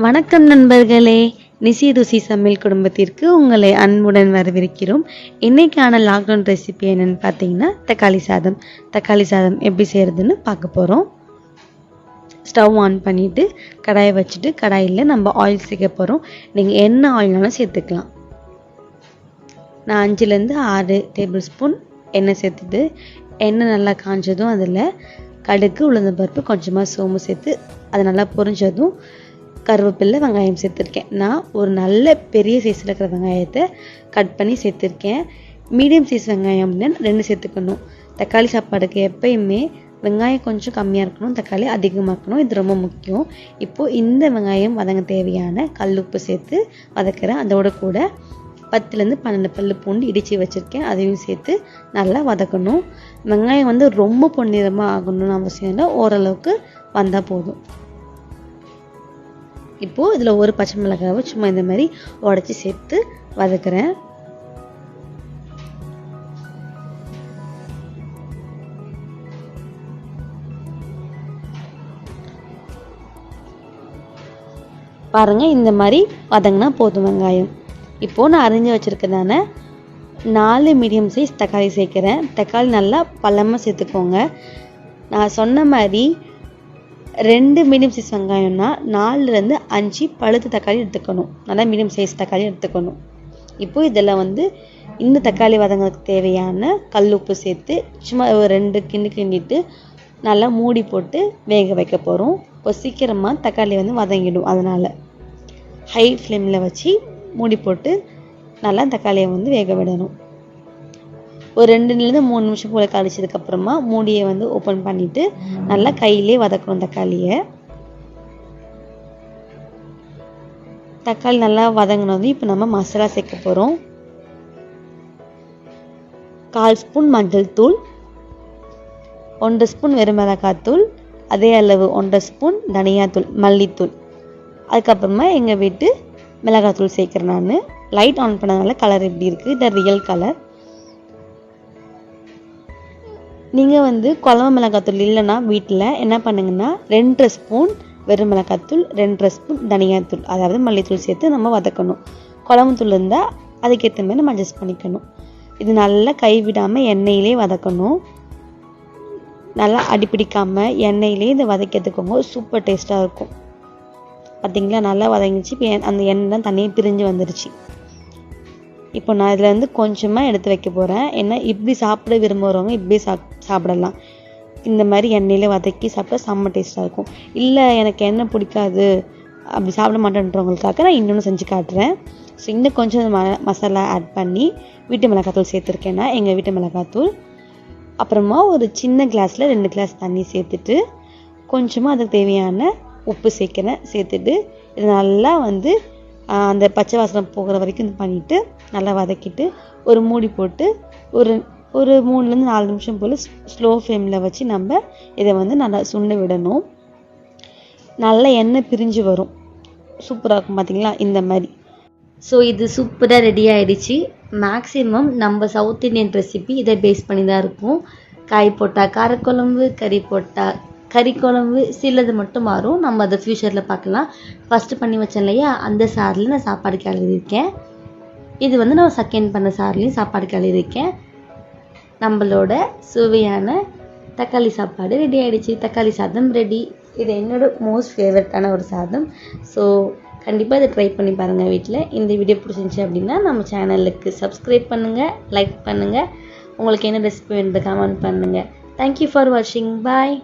வணக்கம் நண்பர்களே, நிசி ருசி சமையல் குடும்பத்திற்கு உங்களை அன்புடன் வரவேற்கிறோம். இன்னைக்கான லாக்டவுன் ரெசிபி என்னன்னு பார்த்தீங்கன்னா தக்காளி சாதம். தக்காளி சாதம் எப்படி செய்யறதுன்னு பார்க்க போகிறோம். ஸ்டவ் ஆன் பண்ணிவிட்டு கடாயை வச்சுட்டு கடாயில் நம்ம ஆயில் சேர்க்க போகிறோம். நீங்கள் என்ன ஆயில்னாலும் சேர்த்துக்கலாம். நான் 5லேருந்து 6 டேபிள் ஸ்பூன் எண்ணெய் சேர்த்துட்டு எண்ணெய் நல்லா காஞ்சதும் அதில் கடுகு, உளுந்தம்பருப்பு, கொஞ்சமாக சோம்பு சேர்த்து அது நல்லா பொரிஞ்சதும் கருவேப்பிலை, வெங்காயம் சேர்த்துருக்கேன். நான் ஒரு நல்ல பெரிய சைஸில் இருக்கிற வெங்காயத்தை கட் பண்ணி சேர்த்துருக்கேன். மீடியம் சைஸ் வெங்காயம் அப்படின்னா 2 சேர்த்துக்கணும். தக்காளி சாப்பாடுக்கு எப்பயுமே வெங்காயம் கொஞ்சம் கம்மியாக இருக்கணும், தக்காளி அதிகமாக இருக்கணும். இது ரொம்ப முக்கியம். இப்போது இந்த வெங்காயம் வதங்க தேவையான கல்லுப்பு சேர்த்து வதக்கிறேன். அதோட கூட 10லேருந்து 12 பல்லு பூண்டு இடித்து வச்சுருக்கேன், அதையும் சேர்த்து நல்லா வதக்கணும். வெங்காயம் ரொம்ப பொன்னிறமாக ஆகணும்னு அவசியம் இல்லை, ஓரளவுக்கு வந்தால் போதும். இப்போது இதில் ஒரு பச்சை மிளகாவை சும்மா இந்த மாதிரி உடச்சி சேர்த்து வதக்குறேன். பாருங்க, இந்த மாதிரி வதங்கினா போதும் வெங்காயம். இப்போது நான் அரிஞ்சு வச்சுருக்கதான 4 மீடியம் சைஸ் தக்காளி சேர்க்குறேன். தக்காளி நல்லா பழமாக சேர்த்துக்கோங்க. நான் சொன்ன மாதிரி 2 மீடியம் சைஸ் வெங்காயம்னா 4லேருந்து 5 பழுத்து தக்காளி எடுத்துக்கணும். நல்லா மீடியம் சைஸ் தக்காளி எடுத்துக்கணும். இப்போது இதில் இந்த தக்காளி வதங்கிறதுக்கு தேவையான கல் உப்பு சேர்த்து சும்மா ஒரு 2 கிண்டிட்டு நல்லா மூடி போட்டு வேக வைக்க போகிறோம். இப்போ சீக்கிரமாக தக்காளி வதங்கிடும். அதனால் ஹை ஃப்ளேமில் வச்சு மூடி போட்டு நல்லா தக்காளியை வேக விடணும். ஒரு 2லேருந்து 3 நிமிஷம் போல் கழிச்சதுக்கப்புறமா மூடியை ஓப்பன் பண்ணிவிட்டு நல்லா கையிலே வதக்கணும் தக்காளியை. தக்காளி நல்லா வதங்கினது இப்போ நம்ம மசாலா சேர்க்க போகிறோம். 1/4 ஸ்பூன் மஞ்சள் தூள், 1 ஸ்பூன் வெறும் மிளகாத்தூள், அதே அளவு 1 ஸ்பூன் தனியாத்தூள், மல்லித்தூள், அதுக்கப்புறமா எங்கள் வீட்டு மிளகாத்தூள் சேர்க்குறேன். நான் லைட் ஆன் பண்ணதுனால கலர் எப்படி இருக்குது, இது ரியல் கலர். நீங்கள் குழம்பு மிளகாத்தூள் இல்லைன்னா வீட்டில் என்ன பண்ணுங்கன்னா 2 ஸ்பூன் வெறும் மிளகாத்தூள், 2 ஸ்பூன் தனியாத்தூள், அதாவது மல்லித்தூள் சேர்த்து நம்ம வதக்கணும். குழம்பு தூள் இருந்தால் அதுக்கேற்ற மாதிரி நம்ம அட்ஜஸ்ட் பண்ணிக்கணும். இது நல்லா கைவிடாமல் எண்ணெயிலே வதக்கணும். நல்லா அடிப்பிடிக்காமல் எண்ணெயிலே இதை வதக்கிறதுக்கோங்க. சூப்பர் டேஸ்ட்டாக இருக்கும். பார்த்திங்களா, நல்லா வதங்கிச்சு. இப்போ அந்த எண்ணெய் தண்ணியை பிரிஞ்சு வந்துருச்சு. இப்போ நான் இதில் கொஞ்சமாக எடுத்து வைக்க போகிறேன். ஏன்னா இப்படி சாப்பிட விரும்புகிறவங்க இப்படி சாப்பிடலாம். இந்த மாதிரி எண்ணெயில் வதக்கி சாப்பிட்டா செம்ம டேஸ்ட்டாக இருக்கும். இல்லை எனக்கு எண்ணெய் பிடிக்காது, அப்படி சாப்பிட மாட்டேன்றவங்களுக்காக நான் இன்னொன்று செஞ்சு காட்டுறேன். ஸோ இன்னும் கொஞ்சம் மசாலா ஆட் பண்ணி வீட்டு மிளகாத்தூள் சேர்த்துருக்கேன்னா எங்கள் வீட்டு மிளகாத்தூள். அப்புறமா ஒரு சின்ன கிளாஸில் 2 கிளாஸ் தண்ணி சேர்த்துட்டு கொஞ்சமாக அதுக்கு தேவையான உப்பு சேர்த்துட்டு இது நல்லா அந்த பச்சை வாசனை போகிற வரைக்கும் இது பண்ணிவிட்டு நல்லா வதக்கிட்டு ஒரு மூடி போட்டு ஒரு 3லேருந்து 4 நிமிஷம் போல் ஸ்லோ ஃப்ளேமில் வச்சு நம்ம இதை நல்லா சுண்ட விடணும். நல்லா எண்ணெய் பிரிஞ்சு வரும். சூப்பராக இருக்கும். பார்த்திங்களா, இந்த மாதிரி. ஸோ இது சூப்பராக ரெடி ஆகிடுச்சு. மேக்ஸிமம் நம்ம சவுத் இண்டியன் ரெசிபி இதை பேஸ் பண்ணி தான் இருக்கும். காய் போட்டால் காரக்குழம்பு, கறி போட்டால் கறி குழம்பு, சிலது மட்டும் மாறும். நம்ம அதை ஃப்யூச்சரில் பார்க்கலாம். ஃபஸ்ட்டு பண்ணி வச்சேன் இல்லையா, அந்த சாரில் நான் சாப்பாடு கிளறியிருக்கேன். இது நான் செகண்ட் பண்ண சார்லையும் சாப்பாடு கிளறியிருக்கேன். நம்மளோட சுவையான தக்காளி சாப்பாடு ரெடி ஆகிடுச்சு. தக்காளி சாதம் ரெடி. இது என்னோட மோஸ்ட் ஃபேவரட்டான ஒரு சாதம். ஸோ கண்டிப்பாக இதை ட்ரை பண்ணி பாருங்கள் வீட்டில். இந்த வீடியோ பிடிச்சிருந்துச்சி அப்படின்னா நம்ம சேனலுக்கு சப்ஸ்கிரைப் பண்ணுங்கள், லைக் பண்ணுங்கள். உங்களுக்கு என்ன ரெசிபி வேணுது கமெண்ட் பண்ணுங்கள். தேங்க்யூ ஃபார் வாட்சிங். பாய்.